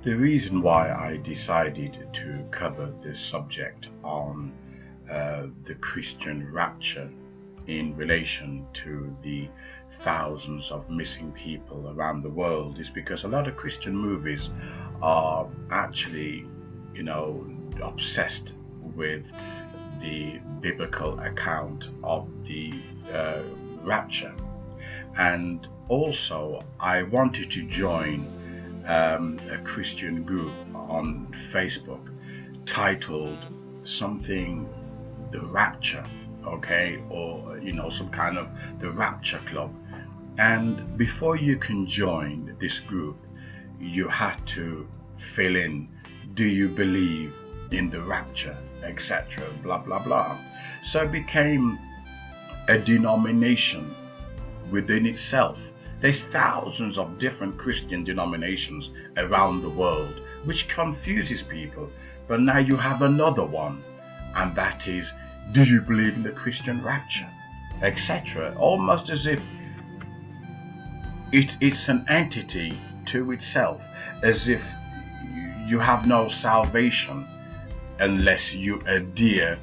The reason why I decided to cover this subject on the Christian rapture in relation to the thousands of missing people around the world is because a lot of Christian movies are actually, obsessed with the biblical account of the rapture. And also, I wanted to join a Christian group on Facebook titled something the Rapture, okay, or some kind of the Rapture Club. And before you can join this group, you had to fill in, do you believe in the rapture, etc., blah blah blah. So it became a denomination within itself. There's thousands of different Christian denominations around the world, which confuses people. But now you have another one, and that is, do you believe in the Christian rapture, etc.? Almost as if it's an entity to itself, as if you have no salvation unless you adhere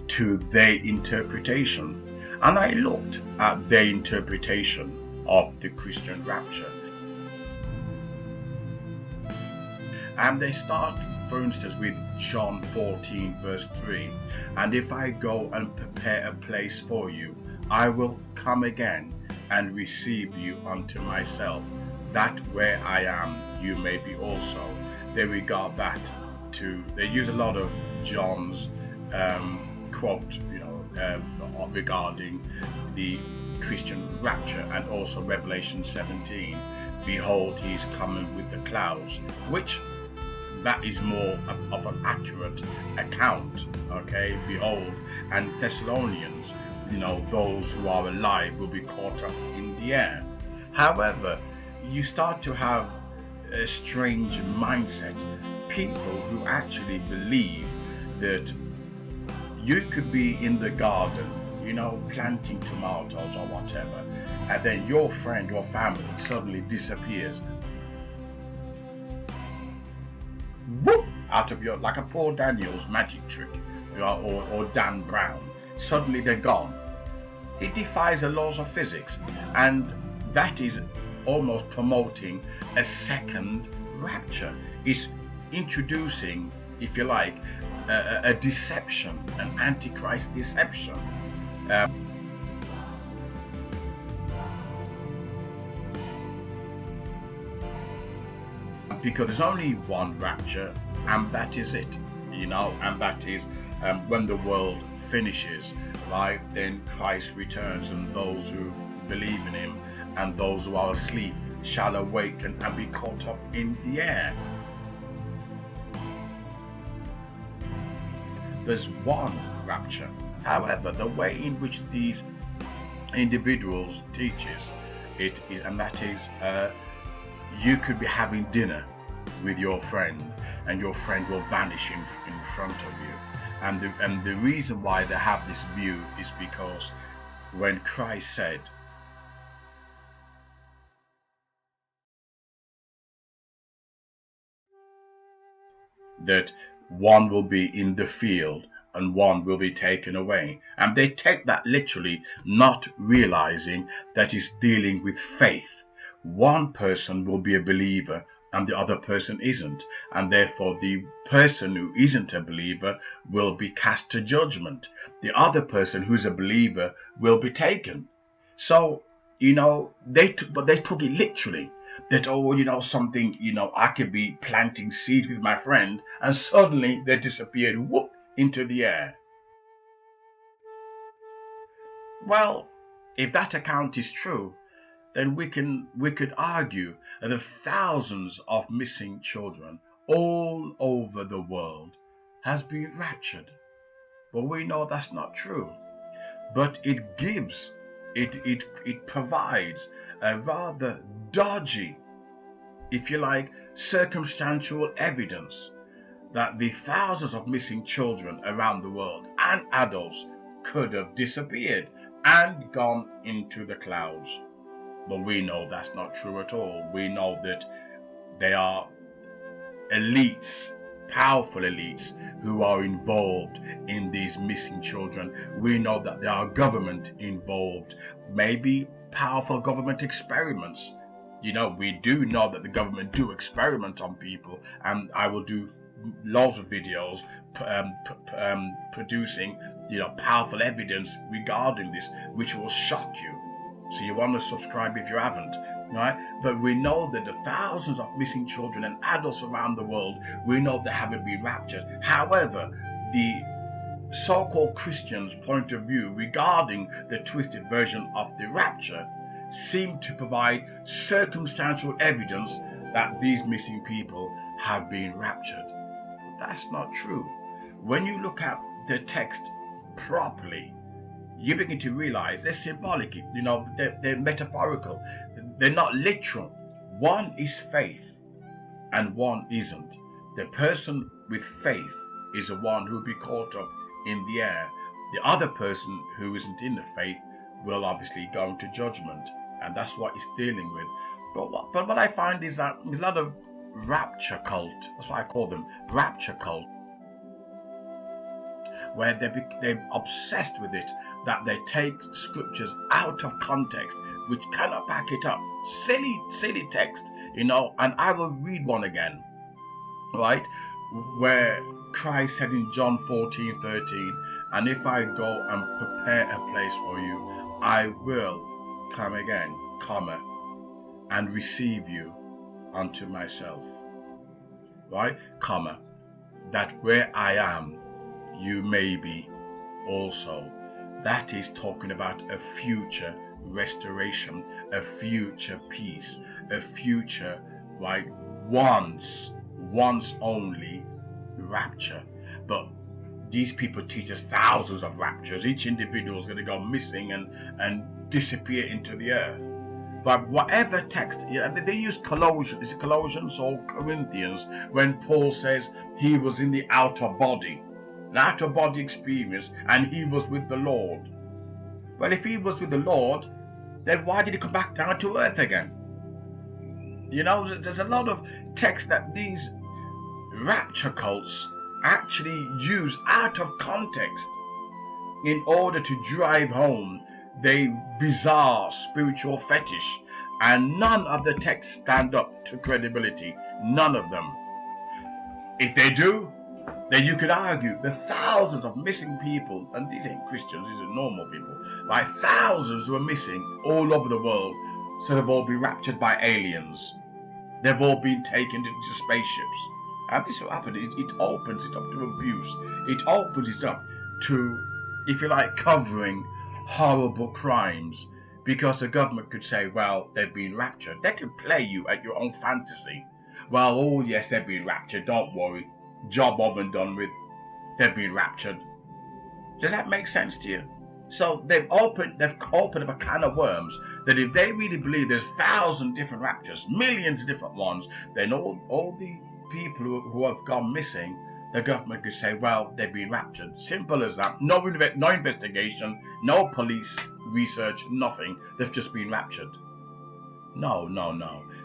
to their interpretation. And I looked at their interpretation of the Christian rapture. And they start, for instance, with John 14, verse 3. And if I go and prepare a place for you, I will come again and receive you unto myself, that where I am, you may be also. They regard that they use a lot of John's quote, regarding the Christian rapture, and also Revelation 17, behold, he is coming with the clouds, which that is more of an accurate account, okay, behold. And Thessalonians, those who are alive will be caught up in the air. However, you start to have a strange mindset, people who actually believe that you could be in the garden, planting tomatoes or whatever, and then your friend or family suddenly disappears. Whoop! Out of your, like a poor Daniel's magic trick, or Dan Brown. Suddenly they're gone. It defies the laws of physics, and that is almost promoting a second rapture. It's introducing, if you like, a deception, an antichrist deception. Because there's only one rapture, and that is it, and that is when the world finishes, right? Then Christ returns, and those who believe in him and those who are asleep shall awaken and be caught up in the air. There's one rapture. However, the way in which these individuals teaches it is, and that is, you could be having dinner with your friend, and your friend will vanish in front of you. And the reason why they have this view is because when Christ said, that one will be in the field and one will be taken away. And they take that literally, not realizing that it's dealing with faith. One person will be a believer and the other person isn't. And therefore the person who isn't a believer will be cast to judgment. The other person who's a believer will be taken. So, they took it literally. That, something, I could be planting seed with my friend and suddenly they disappeared, whoop, into the air. Well, if that account is true, then we could argue that the thousands of missing children all over the world has been raptured. But we know that's not true. But it provides a rather dodgy, if you like, circumstantial evidence that the thousands of missing children around the world and adults could have disappeared and gone into the clouds. But we know that's not true at all. We know that they are elites, powerful elites, who are involved in these missing children. We know that there are government involved, maybe powerful government experiments. We do know that the government do experiment on people, and I will do lots of videos producing powerful evidence regarding this, which will shock you. So you want to subscribe if you haven't, right? But we know that the thousands of missing children and adults around the world, we know they haven't been raptured. However, the so-called Christians' point of view regarding the twisted version of the rapture seem to provide circumstantial evidence that these missing people have been raptured. But that's not true. When you look at the text properly, you begin to realize they're symbolic, they're metaphorical, they're not literal. One is faith and one isn't. The person with faith is the one who will be caught up in the air. The other person who isn't in the faith will obviously go into judgment, and that's what he's dealing with. But what I find is that there's a lot of rapture cult, that's what I call them, rapture cult, where they're obsessed with it, that they take scriptures out of context, which cannot back it up. Silly text, and I will read one again, right? Where Christ said in John 14:13, and if I go and prepare a place for you, I will come again, comma, and receive you unto myself, right, comma, that where I am, you may be also. That is talking about a future restoration, a future peace, a future, right, once only rapture. But these people teach us thousands of raptures. Each individual is going to go missing and disappear into the earth. But whatever text, they use Colossians, is it Colossians or Corinthians, when Paul says he was in the outer body, an outer body experience, and he was with the Lord. Well, if he was with the Lord, then why did he come back down to earth again? There's a lot of text that these rapture cults actually use out of context in order to drive home their bizarre spiritual fetish, and none of the texts stand up to credibility. None of them. If they do, then you could argue the thousands of missing people, and these ain't Christians, these are normal people, like thousands who are missing all over the world, so they've all been raptured by aliens. They've all been taken into spaceships. And this will happen. It opens it up to abuse. It opens it up to, if you like, covering horrible crimes, because the government could say, well, they've been raptured. They can play you at your own fantasy. Well, oh yes, they've been raptured, don't worry. Job over and done with. They've been raptured. Does that make sense to you? So they've opened up a can of worms that if they really believe there's 1,000 different raptures, millions of different ones, then all the people who have gone missing, the government could say, well, they've been raptured. Simple as that. No investigation, no police research, nothing. They've just been raptured. No.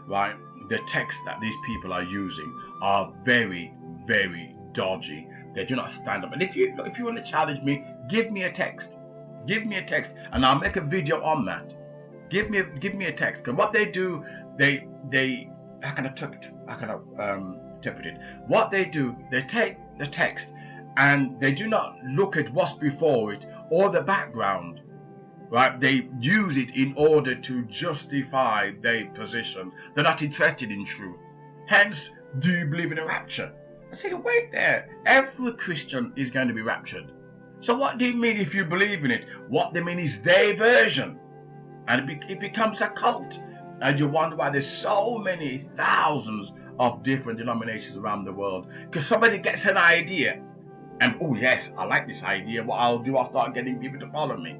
Right? The texts that these people are using are very, very dodgy. They do not stand up. And if you want to challenge me, give me a text. Give me a text, and I'll make a video on that. Give me a text. Because what they do, they how can I interpret it? What they do, they take the text and they do not look at what's before it or the background. Right? They use it in order to justify their position. They're not interested in truth. Hence, do you believe in a rapture? I say, wait there. Every Christian is going to be raptured. So what do you mean if you believe in it? What they mean is their version. And it becomes a cult. And you wonder why there's so many thousands of different denominations around the world. Because somebody gets an idea. And, oh yes, I like this idea. What I'll do, I'll start getting people to follow me.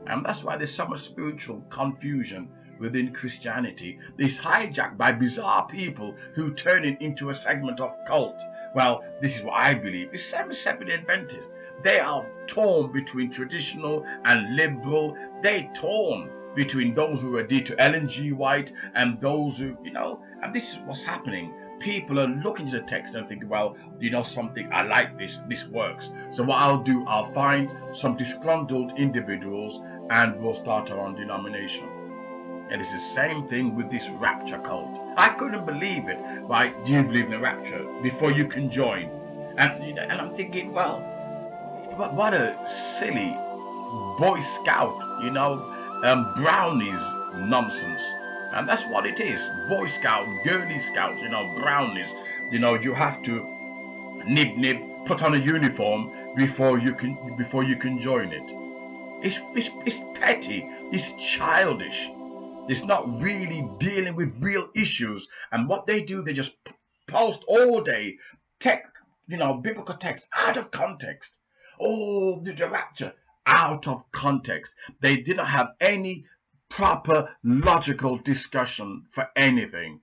And that's why there's so much spiritual confusion within Christianity. It's hijacked by bizarre people who turn it into a segment of cult. Well, this is what I believe. It's Seventh-day Adventists. They are torn between traditional and liberal. They're torn between those who adhere to Ellen G. White and those who, and this is what's happening. people are looking at the text and thinking, well, you know something, I like this works. So what I'll do, I'll find some disgruntled individuals and we'll start our own denomination. And it's the same thing with this rapture cult. I couldn't believe it. Right? Do you believe in the rapture? Before you can join. And I'm thinking, well, what a silly Boy Scout, brownies nonsense. And that's what it is. Boy Scout, girly Scouts, brownies. You have to put on a uniform before you can join it. It's petty. It's childish. It's not really dealing with real issues. And what they do, they just post all day, biblical text out of context. Oh, the rapture out of context. They did not have any proper logical discussion for anything.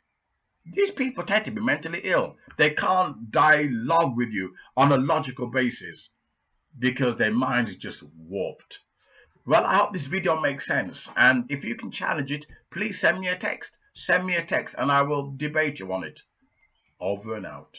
These people tend to be mentally ill. They can't dialogue with you on a logical basis because their mind is just warped. Well, I hope this video makes sense. And if you can challenge it, please send me a text. Send me a text and I will debate you on it. Over and out.